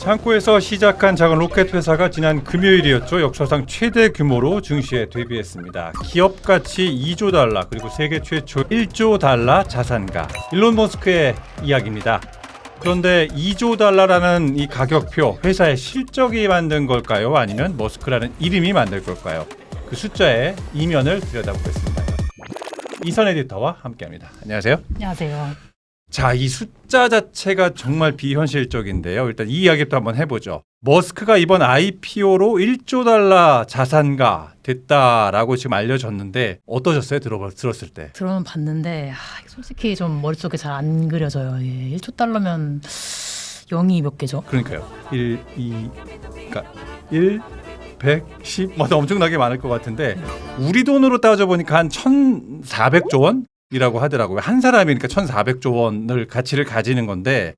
창고에서 시작한 작은 로켓 회사가 지난 금요일이었죠. 역사상 최대 규모로 증시에 데뷔했습니다. 기업 가치 2조 달러 그리고 세계 최초 1조 달러 자산가 일론 머스크의 이야기입니다. 그런데 2조 달러라는 이 가격표 회사의 실적이 만든 걸까요? 아니면 머스크라는 이름이 만들 걸까요? 그 숫자의 이면을 들여다보겠습니다. 이선 에디터와 함께합니다. 안녕하세요. 안녕하세요. 자, 이 숫자 자체가 정말 비현실적인데요. 일단 이 이야기부터 한번 해보죠. 머스크가 이번 IPO로 1조 달러 자산가 됐다라고 지금 알려졌는데 어떠셨어요? 들었을 때? 들어는 봤는데 솔직히 좀 머릿속에 잘 안 그려져요. 1조 달러면 0이 몇 개죠? 그러니까요. 1, 2, 그러니까 1, 100, 10, 뭐 엄청나게 많을 것 같은데 우리 돈으로 따져보니까 한 1,400조 원? 이라고 하더라고요. 한 사람이니까 1,400조 원을 가치를 가지는 건데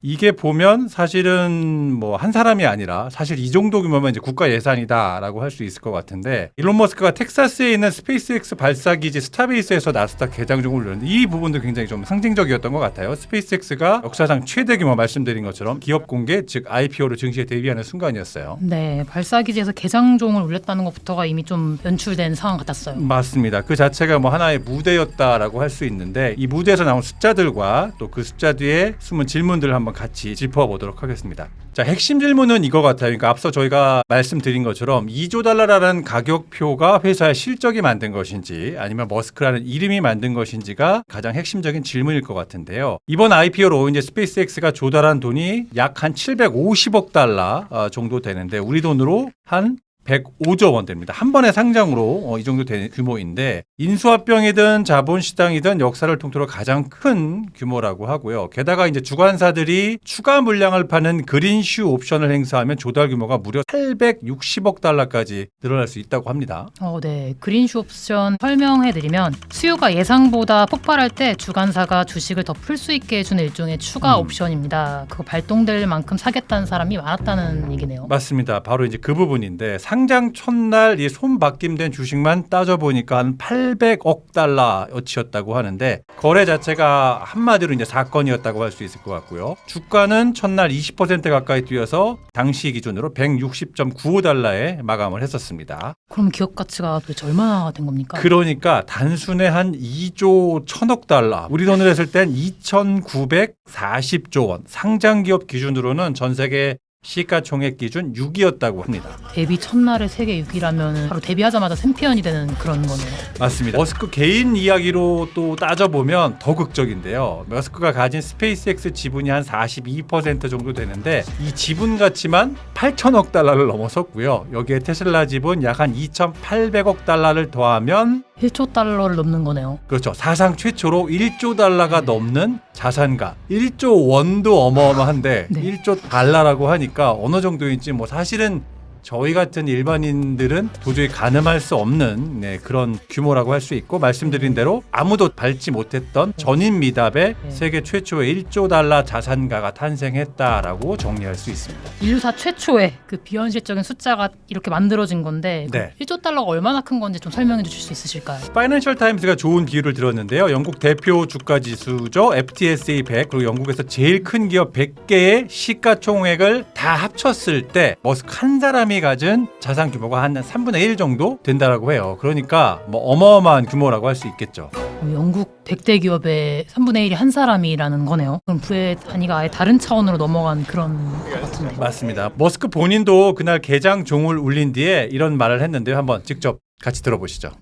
이게 보면 사실은 뭐 한 사람이 아니라 사실 이 정도 규모면 이제 국가 예산이다라고 할 수 있을 것 같은데 일론 머스크가 텍사스에 있는 스페이스X 발사기지 스타베이스에서 나스닥 개장종을 올렸는데 이 부분도 굉장히 좀 상징적이었던 것 같아요. 스페이스X가 역사상 최대 규모 말씀드린 것처럼 기업 공개 즉 IPO로 증시에 데뷔하는 순간이었어요. 네, 발사기지에서 개장종을 올렸다는 것부터가 이미 좀 연출된 상황 같았어요. 맞습니다. 그 자체가 뭐 하나의 무대였다라고 할 수 있는데 이 무대에서 나온 숫자들과 또 그 숫자 뒤에 숨은 질문들을 한번 같이 짚어보도록 하겠습니다. 자, 핵심 질문은 이거 같아요. 그러니까 앞서 저희가 말씀드린 것처럼 2조 달러라는 가격표가 회사의 실적이 만든 것인지 아니면 머스크라는 이름이 만든 것인지가 가장 핵심적인 질문일 것 같은데요. 이번 IPO로 이제 스페이스X가 조달한 돈이 약 한 750억 달러 정도 되는데 우리 돈으로 한 105조 원 됩니다. 한 번의 상장으로 이 정도 되는 규모인데 인수합병이든 자본시장이든 역사를 통틀어 가장 큰 규모라고 하고요. 게다가 이제 주관사들이 추가 물량을 파는 그린슈 옵션을 행사하면 조달 규모가 무려 860억 달러까지 늘어날 수 있다고 합니다. 네. 그린슈 옵션 설명해드리면 수요가 예상보다 폭발할 때 주관사가 주식을 더 풀 수 있게 해주는 일종의 추가 옵션입니다. 그거 발동될 만큼 사겠다는 사람이 많았다는 얘기네요. 맞습니다. 바로 이제 그 부분인데 상장 첫날 이 손바뀜된 주식만 따져보니까 한 800억 달러어치였다고 하는데 거래 자체가 한마디로 이제 사건이었다고 할 수 있을 것 같고요. 주가는 첫날 20% 가까이 뛰어서 당시 기준으로 160.95 달러에 마감을 했었습니다. 그럼 기업 가치가 도대체 얼마나 된 겁니까? 그러니까 단순에 한 2조 1,000억 달러, 우리 돈으로 했을 땐 2,940조 원, 상장 기업 기준으로는 전 세계 시가총액 기준 6위였다고 합니다. 데뷔 첫날에 세계 6위라면 바로 데뷔하자마자 챔피언이 되는 그런 거네요. 맞습니다. 머스크 개인 이야기로 또 따져보면 더 극적인데요. 머스크가 가진 스페이스X 지분이 한 42% 정도 되는데 이 지분 가치만 8천억 달러를 넘어섰고요. 여기에 테슬라 지분 약 한 2,800억 달러를 더하면 1조 달러를 넘는 거네요. 그렇죠. 사상 최초로 1조 달러가 넘는 자산가. 1조 원도 어마어마한데 네. 1조 달러라고 하니까 어느 정도인지 뭐 사실은 저희 같은 일반인들은 도저히 가늠할 수 없는 그런 규모라고 할 수 있고 말씀드린 대로 아무도 밟지 못했던 전인 미답의 세계 최초의 1조 달러 자산가가 탄생했다라고 정리할 수 있습니다. 인류사 최초의 그 비현실적인 숫자가 이렇게 만들어진 건데 네. 1조 달러가 얼마나 큰 건지 좀 설명해 주실 수 있으실까요? 파이낸셜 타임스가 좋은 비유를 들었는데요. 영국 대표 주가 지수죠. FTSE 100 그리고 영국에서 제일 큰 기업 100개의 시가총액을 다 합쳤을 때 머스크 한 사람이 가진 자산 규모가 한 3분의 1 정도 된다라고 해요. 그러니까 뭐 어마어마한 규모라고 할 수 있겠죠. 영국 100대 기업의 3분의 1이 한 사람이라는 거네요. 그럼 부의 단위가 아예 다른 차원으로 넘어간 그런 것 같은데. 맞습니다. 머스크 본인도 그날 개장 종을 울린 뒤에 이런 말을 했는데요. 한번 직접 같이 들어보시죠.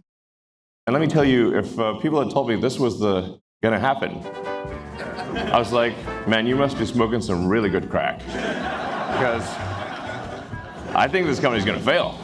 And let me tell you, if people had told me this was going to happen, I was like, man, you must be smoking some really good crack. Because I think this company's going to fail.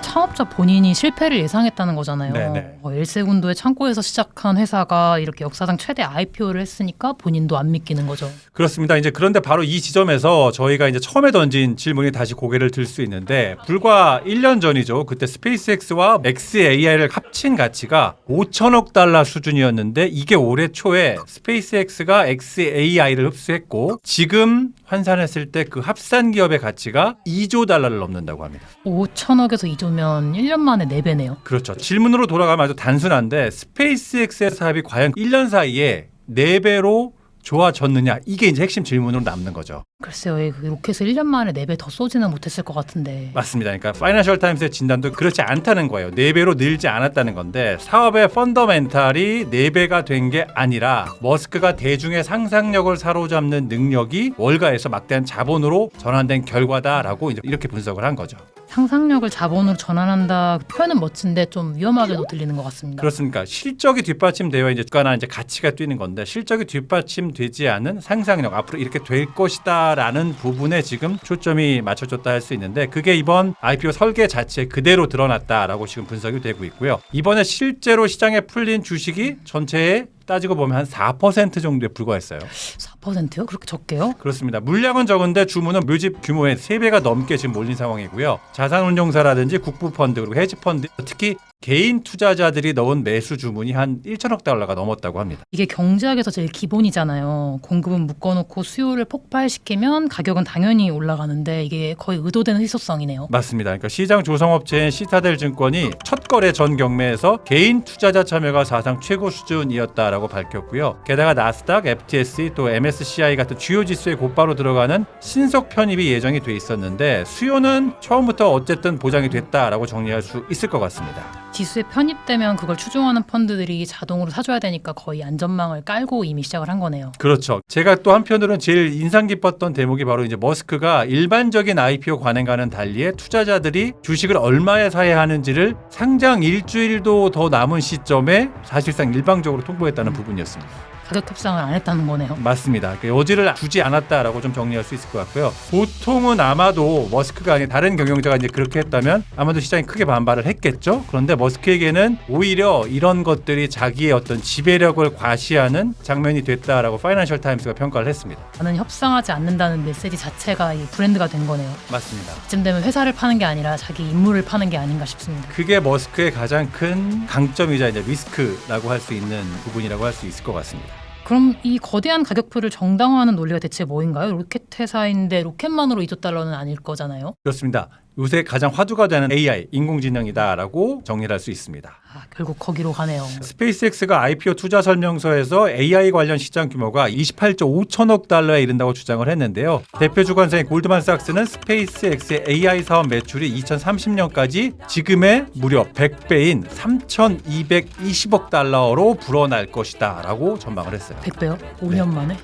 창업자 본인이 실패를 예상했다는 거잖아요. 네네. 엘세군도의 창고에서 시작한 회사가 이렇게 역사상 최대 IPO를 했으니까 본인도 안 믿기는 거죠. 그렇습니다. 이제 그런데 바로 이 지점에서 저희가 이제 처음에 던진 질문이 다시 고개를 들 수 있는데 불과 1년 전이죠. 그때 스페이스X와 XAI를 합친 가치가 5천억 달러 수준이었는데 이게 올해 초에 스페이스X가 XAI를 흡수했고 지금 환산했을 때 그 합산 기업의 가치가 2조 달러를 넘는다고 합니다. 5천억에서 2조면 1년 만에 4배네요. 그렇죠. 질문으로 돌아가면 아주 단순한데 스페이스X의 사업이 과연 1년 사이에 4배로 좋아졌느냐 이게 이제 핵심 질문으로 남는 거죠. 글쎄요, 그 로켓을 1년 만에 4배 더 쏘지는 못했을 것 같은데. 맞습니다. 그러니까 파이낸셜 타임스의 진단도 그렇지 않다는 거예요. 4배로 늘지 않았다는 건데 사업의 펀더멘탈이 4배가 된 게 아니라 머스크가 대중의 상상력을 사로잡는 능력이 월가에서 막대한 자본으로 전환된 결과다라고 이렇게 분석을 한 거죠. 상상력을 자본으로 전환한다 표현은 멋진데 좀 위험하게도 들리는 것 같습니다. 그렇습니까? 실적이 뒷받침되어 이제 주가나 이제 가치가 뛰는 건데 실적이 뒷받침되지 않은 상상력 앞으로 이렇게 될 것이다라는 부분에 지금 초점이 맞춰졌다 할 수 있는데 그게 이번 IPO 설계 자체에 그대로 드러났다라고 지금 분석이 되고 있고요. 이번에 실제로 시장에 풀린 주식이 전체에 따지고 보면 한 4% 정도에 불과했어요. 4%요? 그렇게 적게요? 그렇습니다. 물량은 적은데 주문은 묘집 규모의 3배가 넘게 지금 몰린 상황이고요. 자산운용사라든지 국부펀드 그리고 헤지펀드 특히 개인 투자자들이 넣은 매수 주문이 한 1천억 달러가 넘었다고 합니다. 이게 경제학에서 제일 기본이잖아요. 공급은 묶어놓고 수요를 폭발시키면 가격은 당연히 올라가는데 이게 거의 의도된 희소성이네요. 맞습니다. 그러니까 시장 조성업체인 시타델 증권이 첫 거래 전 경매에서 개인 투자자 참여가 사상 최고 수준이었다라고 밝혔고요. 게다가 나스닥, FTSE 또 MSCI 같은 주요 지수에 곧바로 들어가는 신속 편입이 예정이 돼 있었는데 수요는 처음부터 어쨌든 보장이 됐다라고 정리할 수 있을 것 같습니다. 지수에 편입되면 그걸 추종하는 펀드들이 자동으로 사줘야 되니까 거의 안전망을 깔고 이미 시작을 한 거네요. 그렇죠. 제가 또 한편으로는 제일 인상 깊었던 대목이 바로 이제 머스크가 일반적인 IPO 관행과는 달리에 투자자들이 주식을 얼마에 사야 하는지를 상장 일주일도 더 남은 시점에 사실상 일방적으로 통보했다는 부분이었습니다. 가격 협상을 안 했다는 거네요. 맞습니다. 여지를 주지 않았다라고 좀 정리할 수 있을 것 같고요. 보통은 아마도 머스크가 아닌 다른 경영자가 이제 그렇게 했다면 아마도 시장이 크게 반발을 했겠죠. 그런데 머스크에게는 오히려 이런 것들이 자기의 어떤 지배력을 과시하는 장면이 됐다라고 파이낸셜 타임스가 평가를 했습니다. 나는 협상하지 않는다는 메시지 자체가 이 브랜드가 된 거네요. 맞습니다. 이쯤 되면 회사를 파는 게 아니라 자기 인물을 파는 게 아닌가 싶습니다. 그게 머스크의 가장 큰 강점이자 이제 리스크라고 할 수 있는 부분이라고 할 수 있을 것 같습니다. 그럼 이 거대한 가격표를 정당화하는 논리가 대체 뭐인가요? 로켓 회사인데 로켓만으로 2조 달러는 아닐 거잖아요. 그렇습니다. 요새 가장 화두가 되는 AI, 인공지능이다라고 정리를 할 수 있습니다. 결국 거기로 가네요. 스페이스X가 IPO 투자 설명서에서 AI 관련 시장 규모가 28조 5천억 달러에 이른다고 주장을 했는데요. 대표 주관사인 골드만삭스는 스페이스X의 AI 사업 매출이 2030년까지 지금의 무려 100배인 3,220억 달러로 불어날 것이다 라고 전망을 했어요. 100배요? 5년 만에?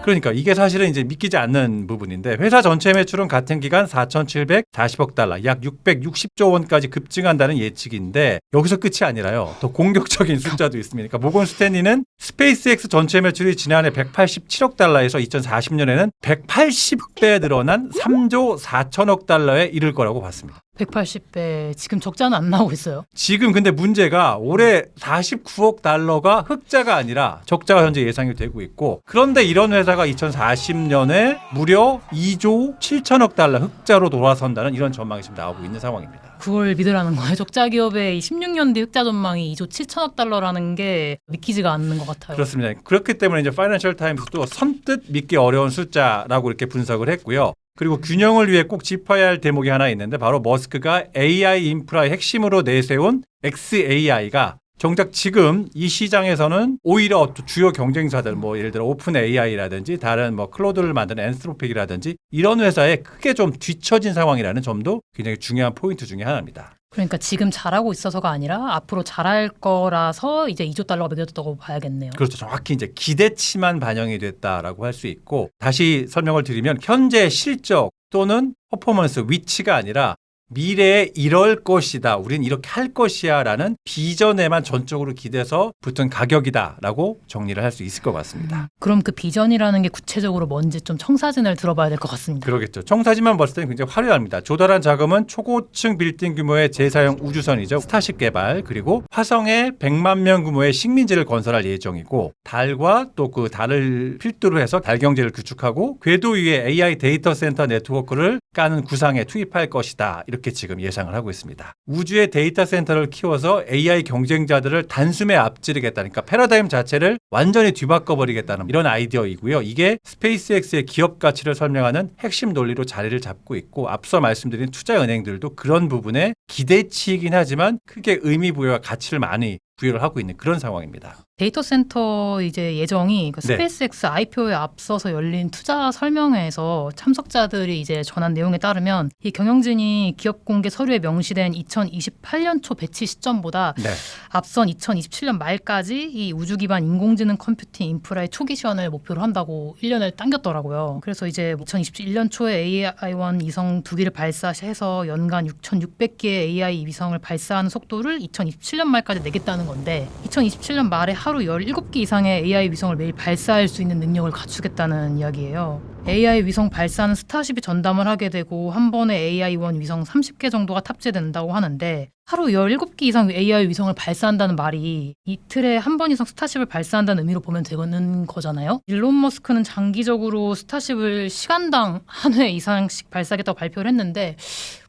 그러니까 이게 사실은 이제 믿기지 않는 부분인데 회사 전체 매출은 같은 기간 4,740억 달러, 약 660조 원까지 급증한다는 예측인데 여기서 끝이 아니라요. 더 공격적인 숫자도 있습니다. 그러니까 모건 스탠리는 스페이스X 전체 매출이 지난해 187억 달러에서 2040년에는 180배 늘어난 3조 4천억 달러에 이를 거라고 봤습니다. 180배. 지금 적자는 안 나오고 있어요. 지금 근데 문제가 올해 49억 달러가 흑자가 아니라 적자가 현재 예상이 되고 있고 그런데 이런 회사가 2040년에 무려 2조 7천억 달러 흑자로 돌아선다는 이런 전망이 지금 나오고 있는 상황입니다. 그걸 믿으라는 거예요. 적자 기업의 16년 뒤 흑자 전망이 2조 7천억 달러라는 게 믿기지가 않는 것 같아요. 그렇습니다. 그렇기 때문에 이제 파이낸셜 타임스도 선뜻 믿기 어려운 숫자라고 이렇게 분석을 했고요. 그리고 균형을 위해 꼭 짚어야 할 대목이 하나 있는데 바로 머스크가 AI 인프라의 핵심으로 내세운 XAI가 정작 지금 이 시장에서는 오히려 주요 경쟁사들 뭐 예를 들어 오픈 AI라든지 다른 뭐 클로드를 만드는 엔스로픽이라든지 이런 회사에 크게 좀 뒤처진 상황이라는 점도 굉장히 중요한 포인트 중에 하나입니다. 그러니까 지금 잘하고 있어서가 아니라 앞으로 잘할 거라서 이제 2조 달러가 매겨졌다고 봐야겠네요. 그렇죠. 정확히 이제 기대치만 반영이 됐다라고 할 수 있고 다시 설명을 드리면 현재 실적 또는 퍼포먼스 위치가 아니라 미래에 이럴 것이다. 우린 이렇게 할 것이야 라는 비전에만 전적으로 기대서 붙은 가격이다라고 정리를 할 수 있을 것 같습니다. 그럼 그 비전이라는 게 구체적으로 뭔지 좀 청사진을 들어봐야 될 것 같습니다. 그러겠죠. 청사진만 봤을 때는 굉장히 화려합니다. 조달한 자금은 초고층 빌딩 규모의 재사용 우주선이죠. 스타쉽 개발 그리고 화성에 100만 명 규모의 식민지를 건설할 예정이고 달과 또 그 달을 필두로 해서 달 경제를 구축하고 궤도 위에 AI 데이터 센터 네트워크를 까는 구상에 투입할 것이다. 이렇게 지금 예상을 하고 있습니다. 우주의 데이터 센터를 키워서 AI 경쟁자들을 단숨에 앞지르겠다니까 패러다임 자체를 완전히 뒤바꿔버리겠다는 이런 아이디어이고요. 이게 스페이스X의 기업 가치를 설명하는 핵심 논리로 자리를 잡고 있고 앞서 말씀드린 투자은행들도 그런 부분에 기대치이긴 하지만 크게 의미 부여와 가치를 많이 부여를 하고 있는 그런 상황입니다. 데이터 센터 이제 예정이 그 네. 스페이스X IPO에 앞서서 열린 투자 설명회에서 참석자들이 이제 전한 내용에 따르면 이 경영진이 기업 공개 서류에 명시된 2028년 초 배치 시점보다 네. 앞선 앞선 2027년 말까지 이 우주 기반 인공지능 컴퓨팅 인프라의 초기 시연을 목표로 한다고 1년을 당겼더라고요. 그래서 이제 2021년 초에 AI-1 위성 2기를 발사해서 연간 6,600개의 AI 위성을 발사하는 속도를 2027년 말까지 내겠다는 건데 2027년 말에 하루 17개 이상의 AI 위성을 매일 발사할 수 있는 능력을 갖추겠다는 이야기예요. AI 위성 발사는 스타쉽이 전담을 하게 되고 한 번에 AI-1 위성 30개 정도가 탑재된다고 하는데 하루 17개 이상 AI 위성을 발사한다는 말이 이틀에 한 번 이상 스타쉽을 발사한다는 의미로 보면 되는 거잖아요. 일론 머스크는 장기적으로 스타쉽을 시간당 한 회 이상씩 발사하겠다고 발표를 했는데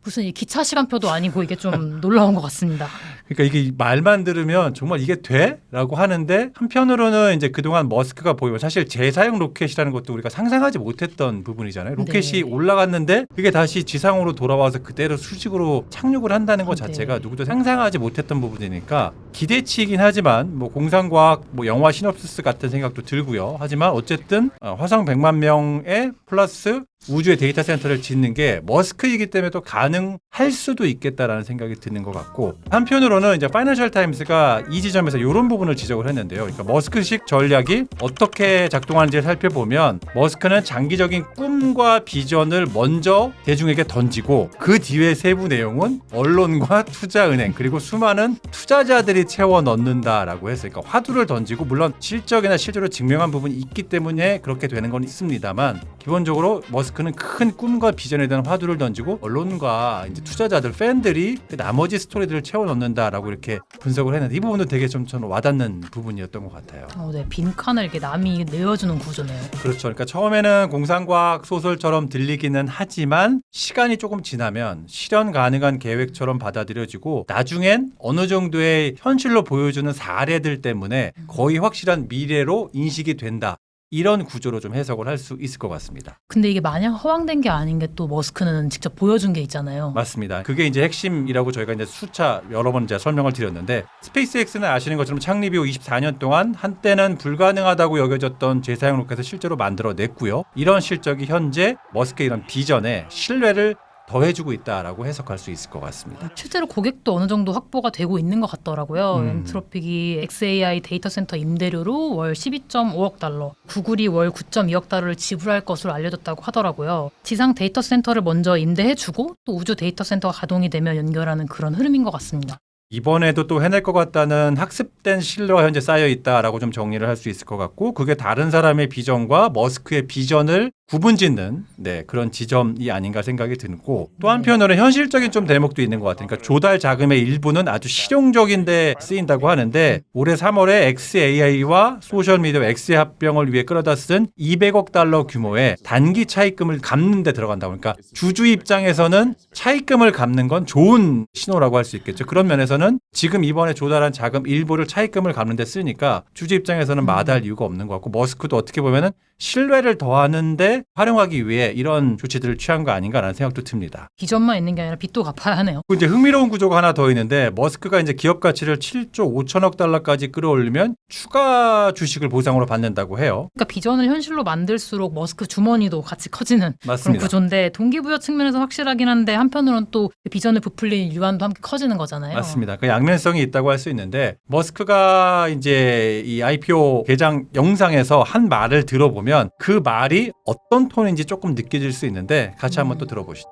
무슨 이 기차 시간표도 아니고 이게 좀 놀라운 것 같습니다. 그러니까 이게 말만 들으면 정말 이게 돼? 라고 하는데 한편으로는 이제 그동안 머스크가 보이면 사실 재사용 로켓이라는 것도 우리가 상상하지 못했던 부분이잖아요. 로켓이 네. 올라갔는데 그게 다시 지상으로 돌아와서 그대로 수직으로 착륙을 한다는 것 자체가 네. 누구도 상상하지 못했던 부분이니까 기대치이긴 하지만 뭐 공상과학 뭐 영화 시놉시스 같은 생각도 들고요. 하지만 어쨌든 화성 100만 명에 플러스 우주의 데이터 센터를 짓는 게 머스크이기 때문에 또 가능할 수도 있겠다라는 생각이 드는 것 같고 한편으로는 이제 파이낸셜 타임스가 이 지점에서 이런 부분을 지적을 했는데요. 그러니까 머스크식 전략이 어떻게 작동하는지를 살펴보면 머스크는 장기적인 꿈과 비전을 먼저 대중에게 던지고 그 뒤에 세부 내용은 언론과 투자은행 그리고 수많은 투자자들이 채워 넣는다라고 했어요. 그러니까 화두를 던지고 물론 실적이나 실제로 증명한 부분이 있기 때문에 그렇게 되는 건 있습니다만 기본적으로 머스크는 큰 꿈과 비전에 대한 화두를 던지고 언론과 이제 투자자들, 팬들이 그 나머지 스토리들을 채워 넣는다라고 이렇게 분석을 했는데 이 부분도 되게 좀 저는 와닿는 부분이었던 것 같아요. 네, 빈칸을 이렇게 남이 내어주는 구조네요. 그렇죠. 그러니까 처음에는 공상과학 소설처럼 들리기는 하지만 시간이 조금 지나면 실현 가능한 계획처럼 받아들여지고 나중엔 어느 정도의 현실로 보여주는 사례들 때문에 거의 확실한 미래로 인식이 된다. 이런 구조로 좀 해석을 할 수 있을 것 같습니다. 근데 이게 마냥 허황된 게 아닌 게 또 머스크는 직접 보여준 게 있잖아요. 맞습니다. 그게 이제 핵심이라고 저희가 이제 수차 여러 번 이제 설명을 드렸는데 스페이스X는 아시는 것처럼 창립 이후 24년 동안 한때는 불가능하다고 여겨졌던 재사용 로켓을 실제로 만들어냈고요. 이런 실적이 현재 머스크의 이런 비전에 신뢰를 더해주고 있다라고 해석할 수 있을 것 같습니다. 실제로 고객도 어느 정도 확보가 되고 있는 것 같더라고요. 엔트로픽이 XAI 데이터 센터 임대료로 월 12.5억 달러, 구글이 월 9.2억 달러를 지불할 것으로 알려졌다고 하더라고요. 지상 데이터 센터를 먼저 임대해주고 또 우주 데이터 센터가 가동이 되면 연결하는 그런 흐름인 것 같습니다. 이번에도 또 해낼 것 같다는 학습된 신뢰가 현재 쌓여 있다라고 좀 정리를 할 수 있을 것 같고 그게 다른 사람의 비전과 머스크의 비전을 구분짓는 그런 지점이 아닌가 생각이 들고 또 한편으로는 현실적인 좀 대목도 있는 것 같아요. 그러니까 조달 자금의 일부는 아주 실용적인데 쓰인다고 하는데 올해 3월에 XAI와 소셜미디어 X의 합병을 위해 끌어다 쓴 200억 달러 규모의 단기 차입금을 갚는 데 들어간다고. 그러니까 주주 입장에서는 차입금을 갚는 건 좋은 신호라고 할 수 있겠죠. 그런 면에서는 지금 이번에 조달한 자금 일부를 차입금을 갚는 데 쓰니까 주주 입장에서는 마다할 이유가 없는 것 같고 머스크도 어떻게 보면은 신뢰를 더하는데 활용하기 위해 이런 조치들을 취한 거 아닌가라는 생각도 듭니다. 비전만 있는 게 아니라 빚도 갚아야 하네요. 이제 흥미로운 구조가 하나 더 있는데 머스크가 이제 기업 가치를 7조 5천억 달러까지 끌어올리면 추가 주식을 보상으로 받는다고 해요. 그러니까 비전을 현실로 만들수록 머스크 주머니도 같이 커지는 맞습니다. 그런 구조인데 동기부여 측면에서 확실하긴 한데 한편으로는 또 비전을 부풀린 유한도 함께 커지는 거잖아요. 맞습니다. 그 양면성이 있다고 할 수 있는데 머스크가 이제 이 IPO 개장 영상에서 한 말을 들어보면 그 말이 어떤 톤인지 조금 느껴질 수 있는데 같이 한번 또 들어보시죠.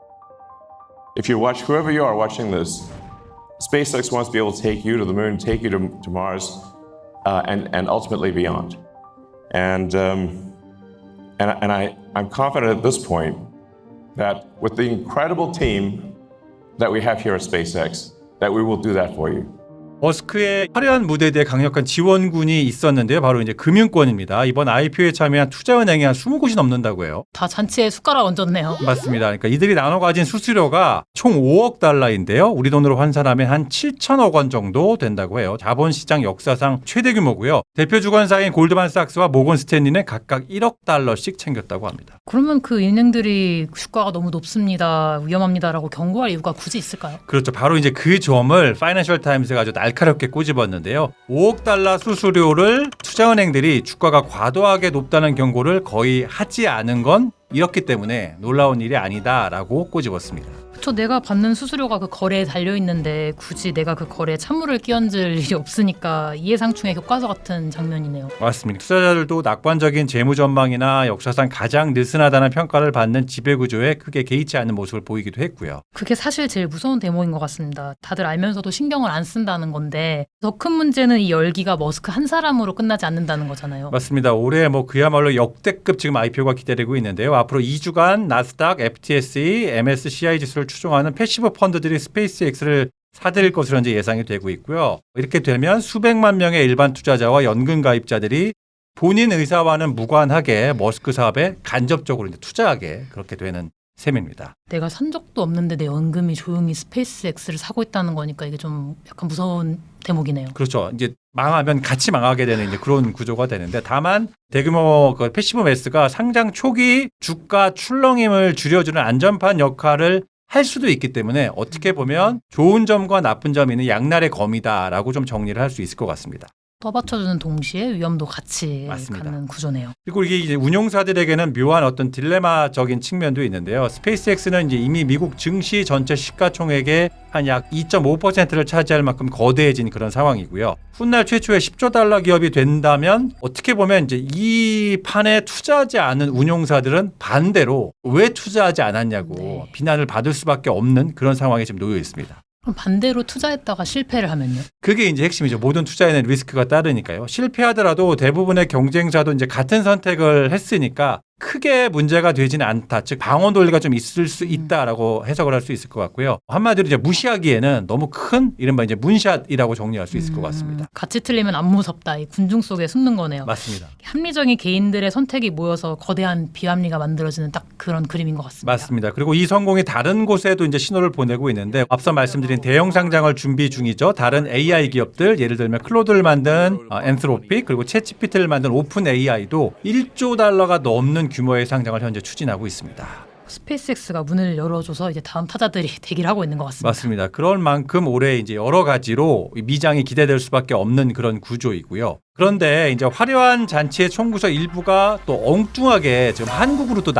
If you watch, whoever you are watching this, SpaceX wants to be able to take you to the moon, take you to Mars, and ultimately beyond. And I'm confident at this point that with the incredible team that we have here at SpaceX, that we will do that for you. 머스크의 화려한 무대에 대해 강력한 지원군이 있었는데요. 바로 이제 금융권입니다. 이번 IPO에 참여한 투자은행이 한 20곳이 넘는다고 해요. 다 잔치에 숟가락 얹었네요. 맞습니다. 그러니까 이들이 나눠 가진 수수료가 총 5억 달러인데요. 우리 돈으로 환산하면 한 7천억 원 정도 된다고 해요. 자본시장 역사상 최대 규모고요. 대표 주관사인 골드만삭스와 모건 스탠리는 각각 1억 달러씩 챙겼다고 합니다. 그러면 그 은행들이 주가가 너무 높습니다, 위험합니다라고 경고할 이유가 굳이 있을까요? 그렇죠. 바로 이제 그 점을 파이낸셜 타임스가 아주 날카롭게 꼬집었는데요. 5억 달러 수수료를 투자은행들이 주가가 과도하게 높다는 경고를 거의 하지 않은 건 이렇기 때문에 놀라운 일이 아니다라고 꼬집었습니다. 그쵸, 내가 받는 수수료가 그 거래에 달려있는데 굳이 내가 그 거래에 찬물을 끼얹을 일이 없으니까 이해상충의 교과서 같은 장면이네요. 맞습니다. 투자자들도 낙관적인 재무 전망이나 역사상 가장 느슨하다는 평가를 받는 지배구조에 크게 개의치 않는 모습을 보이기도 했고요. 그게 사실 제일 무서운 대목인 것 같습니다. 다들 알면서도 신경을 안 쓴다는 건데 더 큰 문제는 이 열기가 머스크 한 사람으로 끝나지 않는다는 거잖아요. 맞습니다. 올해 그야말로 역대급 지금 IPO가 기다리고 있는데요. 앞으로 2주간 나스닥, FTSE, MSCI 지수를 추종하는 패시브 펀드들이 스페이스X를 사들일 것으로 현재 예상이 되고 있고요. 이렇게 되면 수백만 명의 일반 투자자와 연금 가입자들이 본인 의사와는 무관하게 머스크 사업에 간접적으로 이제 투자하게 그렇게 되는 셈입니다. 내가 산 적도 없는데 내 연금이 조용히 스페이스X를 사고 있다는 거니까 이게 좀 약간 무서운 대목이네요. 그렇죠. 이제 망하면 같이 망하게 되는 이제 그런 구조가 되는데, 다만 대규모 그 패시브 매스가 상장 초기 주가 출렁임을 줄여주는 안전판 역할을 할 수도 있기 때문에 어떻게 보면 좋은 점과 나쁜 점이 있는 양날의 검이다라고 좀 정리를 할 수 있을 것 같습니다. 떠받쳐주는 동시에 위험도 같이 맞습니다. 갖는 구조네요. 그리고 이게 이제 운용사들에게는 묘한 어떤 딜레마적인 측면도 있는데요. 스페이스X는 이제 이미 미국 증시 전체 시가총액의 한 약 2.5%를 차지할 만큼 거대해진 그런 상황이고요. 훗날 최초의 10조 달러 기업이 된다면 어떻게 보면 이제 이 판에 투자하지 않은 운용사들은 반대로 왜 투자하지 않았냐고 네. 비난을 받을 수밖에 없는 그런 상황에 지금 놓여 있습니다. 그럼 반대로 투자했다가 실패를 하면요? 그게 이제 핵심이죠. 모든 투자에는 리스크가 따르니까요. 실패하더라도 대부분의 경쟁자도 이제 같은 선택을 했으니까 크게 문제가 되지는 않다. 즉 방어 논리가 좀 있을 수 있다라고 해석을 할 수 있을 것 같고요. 한마디로 이제 무시하기에는 너무 큰 이른바 이제 문샷이라고 정리할 수 있을 것 같습니다. 같이 틀리면 안 무섭다. 이 군중 속에 숨는 거네요. 맞습니다. 합리적인 개인들의 선택이 모여서 거대한 비합리가 만들어지는 딱 그런 그림인 것 같습니다. 맞습니다. 그리고 이 성공이 다른 곳에도 이제 신호를 보내고 있는데, 앞서 말씀드린 대형 상장을 준비 중이죠. 다른 AI 기업들, 예를 들면 클로드를 만든 엔스로픽, 그리고 챗GPT를 만든 오픈 AI도 1조 달러가 넘는 규모의 상장을 현재 추진하고 있습니다. 스페이스X가 문을 열어줘서 이제 다음 타자들이 대기를 하고 있는 것 같습니다. 맞습니다. 그럴 만큼 올해 이제 여러 가지로 미장이 기대될 수밖에 없는 그런 구조이고요. 그런데 이제 화려한 잔치의 총구석 일부가 또 엉뚱하게 지금 한국으로 또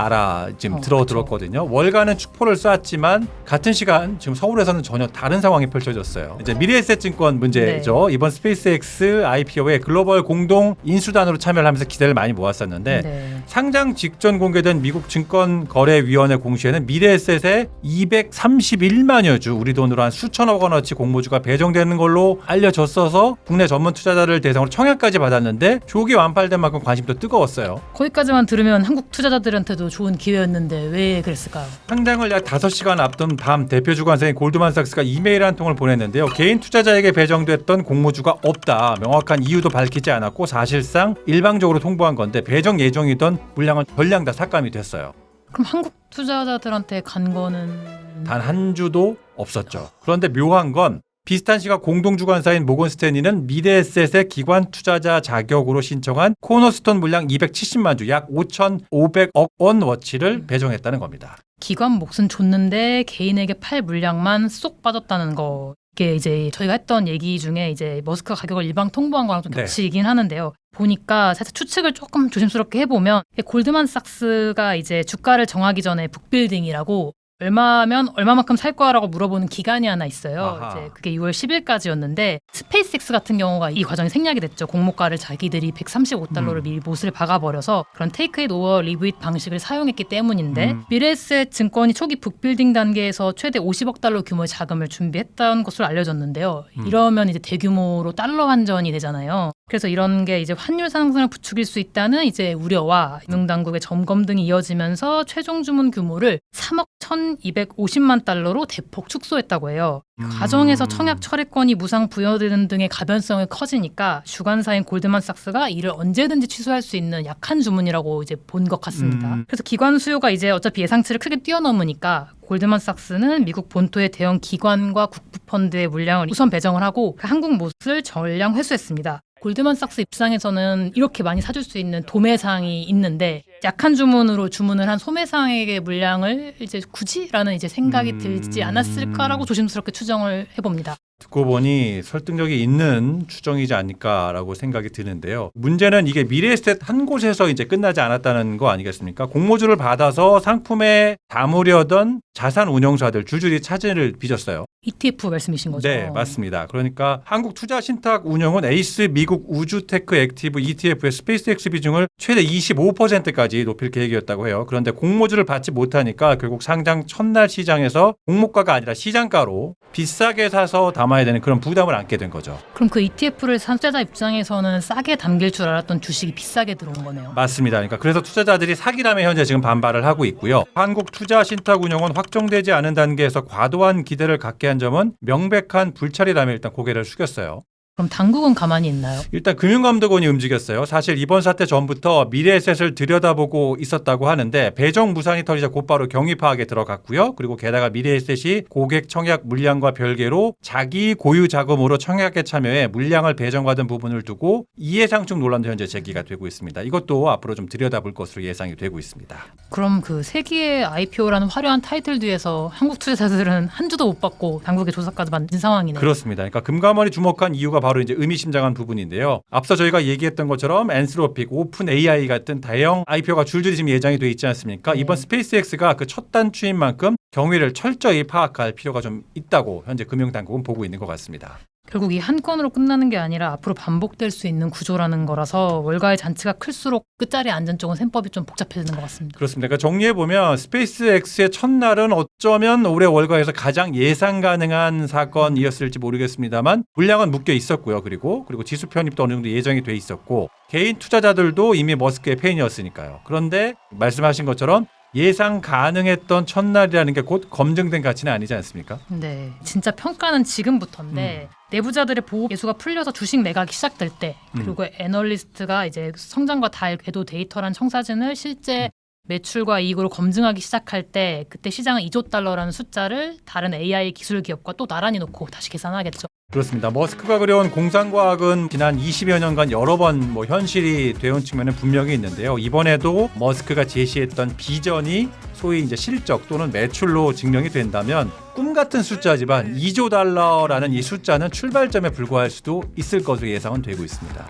지금 들어들었거든요. 월가는 축포를 쐈지만 같은 시간 지금 서울에서는 전혀 다른 상황이 펼쳐졌어요. 이제 미래에셋증권 문제죠. 네. 이번 스페이스X IPO에 글로벌 공동 인수단으로 참여를 하면서 기대를 많이 모았었는데 네. 상장 직전 공개된 미국 증권거래위원회 공시에는 미래에셋에 231만여 주, 우리 돈으로 한 수천억 원어치 공모주가 배정되는 걸로 알려졌어서 국내 전문 투자자를 대상으로 청약까지 받았는데 조기 완판된 만큼 관심도 뜨거웠어요. 거기까지만 들으면 한국 투자자들한테도 좋은 기회였는데 왜 그랬을까요? 상장을 약 5시간 앞둔 밤 대표 주관사인 골드만삭스가 이메일 한 통을 보냈는데요. 개인 투자자에게 배정됐던 공모주가 없다. 명확한 이유도 밝히지 않았고 사실상 일방적으로 통보한 건데 배정 예정이던 물량은 전량 다 삭감이 됐어요. 그럼 한국 투자자들한테 간 거는 단 한 주도 없었죠. 그런데 묘한 건 비슷한 시각 공동주관사인 모건 스탠리는 미래에셋의 기관 투자자 자격으로 신청한 코너스톤 물량 270만 주, 약 5,500억 원 워치를 배정했다는 겁니다. 기관 몫은 줬는데 개인에게 팔 물량만 쏙 빠졌다는 거. 이게 이제 저희가 했던 얘기 중에 이제 머스크 가격을 일방 통보한 거랑 좀 네. 겹치긴 하는데요. 보니까 살짝 추측을 조금 조심스럽게 해보면 골드만삭스가 이제 주가를 정하기 전에 북빌딩이라고 얼마면 얼마만큼 살 거야라고 물어보는 기간이 하나 있어요. 아하. 이제 그게 6월 10일까지였는데 스페이스X 같은 경우가 이 과정이 생략이 됐죠. 공모가를 자기들이 135달러를 미리 못을 박아버려서 그런 테이크 잇 오어 리브 잇 방식을 사용했기 때문인데 미래에셋 증권이 초기 북빌딩 단계에서 최대 50억 달러 규모의 자금을 준비했다는 것으로 알려졌는데요. 이러면 이제 대규모로 달러 환전이 되잖아요. 그래서 이런 게 이제 환율 상승을 부추길 수 있다는 이제 우려와 금융당국의 점검 등이 이어지면서 최종 주문 규모를 3억 1,250만 달러로 대폭 축소했다고 해요. 과정에서 청약 철회권이 무상 부여되는 등의 가변성이 커지니까 주관사인 골드만삭스가 이를 언제든지 취소할 수 있는 약한 주문이라고 이제 본 것 같습니다. 그래서 기관 수요가 이제 어차피 예상치를 크게 뛰어넘으니까 골드만삭스는 미국 본토의 대형 기관과 국부 펀드의 물량을 우선 배정을 하고 그 한국 몫을 전량 회수했습니다. 골드만삭스 입장에서는 이렇게 많이 사줄 수 있는 도매상이 있는데 약한 주문으로 주문을 한 소매상에게 물량을 이제 굳이라는 이제 생각이 들지 않았을까라고 조심스럽게 추정을 해봅니다. 듣고 보니 설득력이 있는 추정이지 않을까라고 생각이 드는데요. 문제는 이게 미래에셋 한 곳에서 이제 끝나지 않았다는 거 아니겠습니까? 공모주를 받아서 상품에 담으려던 자산 운용사들 줄줄이 차질을 빚었어요. ETF 말씀이신 거죠? 네, 맞습니다. 그러니까 한국투자신탁운용은 에이스 미국 우주테크 액티브 ETF의 스페이스X 비중을 최대 25%까지 높일 계획이었다고 해요. 그런데 공모주를 받지 못하니까 결국 상장 첫날 시장에서 공모가가 아니라 시장가로 비싸게 사서 담아야 되는 그런 부담을 안게 된 거죠. 그럼 그 ETF를 산 투자자 입장에서는 싸게 담길 줄 알았던 주식이 비싸게 들어온 거네요. 맞습니다. 그러니까 그래서 투자자들이 사기라며 현재 지금 반발을 하고 있고요. 한국투자신탁운용은 확정되지 않은 단계에서 과도한 기대를 갖게 한 점은 명백한 불찰이라며 일단 고개를 숙였어요. 그럼 당국은 가만히 있나요? 일단 금융감독원이 움직였어요. 사실 이번 사태 전부터 미래에셋을 들여다보고 있었다고 하는데 배정 무산이 터지자 곧바로 경위 파악에 들어갔고요. 그리고 게다가 미래에셋이 고객 청약 물량과 별개로 자기 고유 자금으로 청약에 참여해 물량을 배정받은 부분을 두고 이해상충 논란도 현재 제기가 되고 있습니다. 이것도 앞으로 좀 들여다볼 것으로 예상이 되고 있습니다. 그럼 그 세기의 IPO라는 화려한 타이틀 뒤에서 한국 투자자들은 한 주도 못 받고 당국의 조사까지 받는 상황이네요. 그렇습니다. 그러니까 금감원이 주목한 이유가 바로 이제 의미심장한 부분인데요. 앞서 저희가 얘기했던 것처럼 엔스로픽, 오픈 AI 같은 대형 IPO가 줄줄이 지금 예정이 돼 있지 않습니까? 이번 스페이스X가 그 첫 단추인 만큼 경위를 철저히 파악할 필요가 좀 있다고 현재 금융당국은 보고 있는 것 같습니다. 결국 이 한 건으로 끝나는 게 아니라 앞으로 반복될 수 있는 구조라는 거라서 월가의 잔치가 클수록 끝자리에 앉은 쪽은 셈법이 좀 복잡해지는 것 같습니다. 그렇습니다. 그러니까 정리해보면 스페이스X의 첫날은 어쩌면 올해 월가에서 가장 예상 가능한 사건이었을지 모르겠습니다만 물량은 묶여 있었고요. 그리고 지수 편입도 어느 정도 예정이 돼 있었고 개인 투자자들도 이미 머스크의 팬이었으니까요. 그런데 말씀하신 것처럼 예상 가능했던 첫날이라는 게 곧 검증된 가치는 아니지 않습니까? 네, 진짜 평가는 지금부터인데 내부자들의 보호 예수가 풀려서 주식 매각이 시작될 때 그리고 애널리스트가 이제 성장과 달 궤도 데이터란 청사진을 실제 매출과 이익으로 검증하기 시작할 때 그때 시장은 2조 달러라는 숫자를 다른 AI 기술 기업과 또 나란히 놓고 다시 계산하겠죠. 그렇습니다. 머스크가 그려온 공상과학은 지난 20여 년간 여러 번 현실이 되어온 측면은 분명히 있는데요. 이번에도 머스크가 제시했던 비전이 소위 이제 실적 또는 매출로 증명이 된다면 꿈 같은 숫자지만 2조 달러라는 이 숫자는 출발점에 불과할 수도 있을 것으로 예상은 되고 있습니다.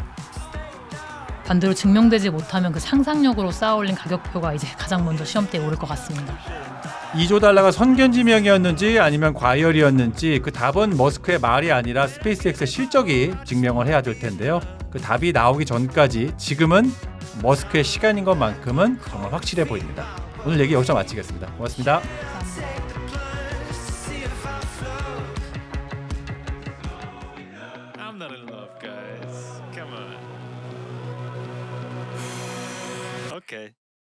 반대로 증명되지 못하면 그 상상력으로 쌓아올린 가격표가 이제 가장 먼저 시험대에 오를 것 같습니다. 2조 달러가 선견지명이었는지 아니면 과열이었는지 그 답은 머스크의 말이 아니라 스페이스X의 실적이 증명을 해야 될 텐데요. 그 답이 나오기 전까지 지금은 머스크의 시간인 것만큼은 정말 확실해 보입니다. 오늘 얘기 여기서 마치겠습니다. 고맙습니다.